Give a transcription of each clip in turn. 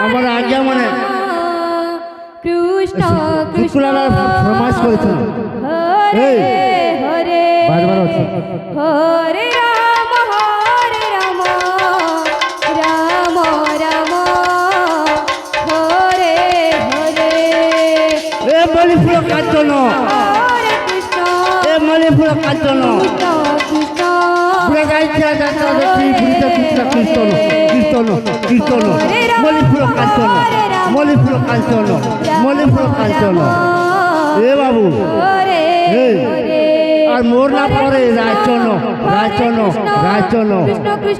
আমার আগে মানে কৃষ্ণ কৃষ্ণ ফরমাইশ করেছিল হরে হরে রাম রাম রাম হরে হরে এ বলি ফুল কাঞ্চন হরে কৃষ্ণ এ মলি ফুল কাঞ্চন কৃষ্ণ পুরা গাইছে যাচ্ছে কৃষ্ণ কৃষ্ণ কীর্তন কীর্তন মলিফুল কাঞ্চন মলিফুল কাঞ্চন মলিফুল কাঞ্চন এ বাবু আর মোর না পরে রায়চন রায়চন রায়চন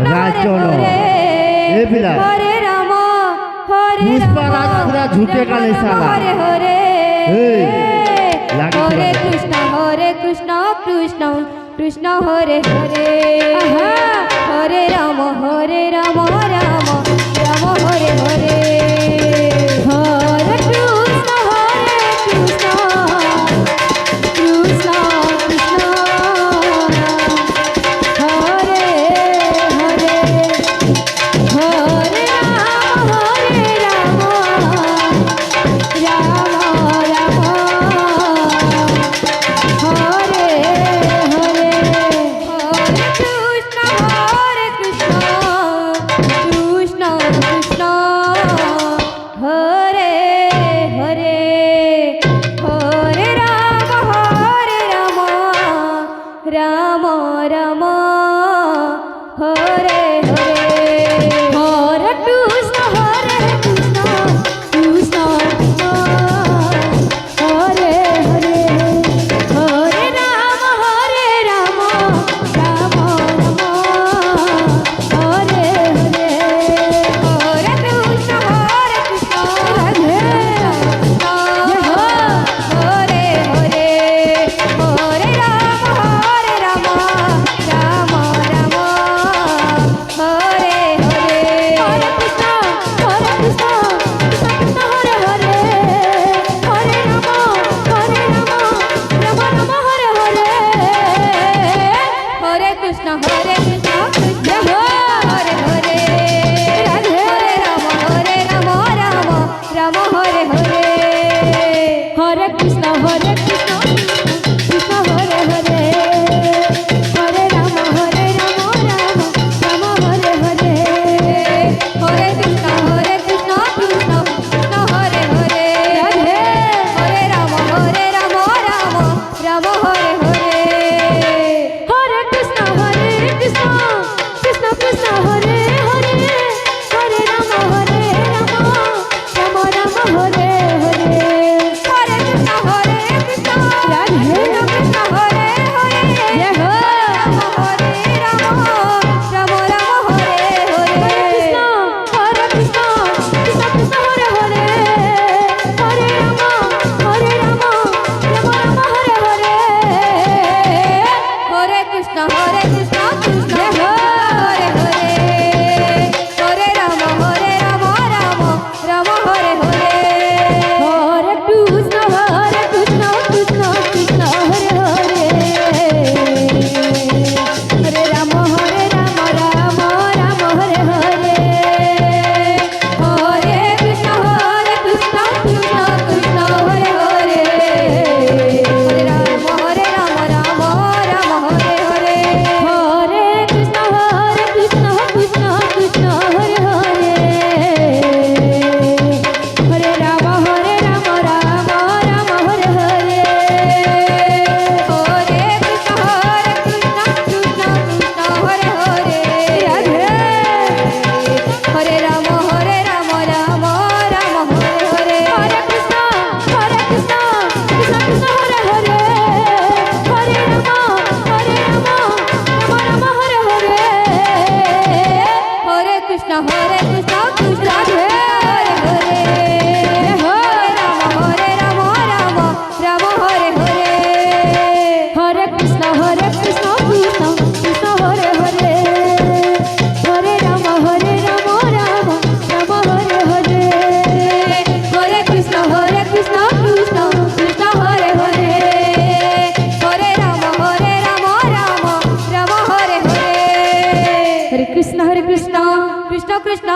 রায়চন এ বিলা পুষ্পারাজ পুরা ঝুঁকে কালে সালা হরে কৃষ্ণ কৃষ্ণ কৃষ্ণ হরে হরে হরে রাম রাম রাম হরে হরে হরে কৃষ্ণ কৃষ্ণ কৃষ্ণ হরে হরে হরে রাম রাম হরে রাম রাম হরে হরে হরে কৃষ্ণ কৃষ্ণ কৃষ্ণ হরে হরে হরে রাম রাম রাম হরে হরে হরে কৃষ্ণ রাধে হরে হরে হরে রাম রাম রাম হরে হরে হরে কৃষ্ণ কৃষ্ণ কৃষ্ণ হরে হরে হরে রাম রাম রাম হরে হরে হরে কৃষ্ণ কৃষ্ণ হরে হরে রাধে হরে রাম রাম রাম হরে হরে হরে কৃষ্ণ কৃষ্ণ কৃষ্ণ হরে হরে হরে রাম রাম রাম হরে হরে হরে কৃষ্ণ কৃষ্ণ কৃষ্ণ হরে হরে রাধে হরে রাম রাম রাম হরে হরে হরে কৃষ্ণ কৃষ্ণ কৃষ্ণ হরে হরে কৃষ্ণ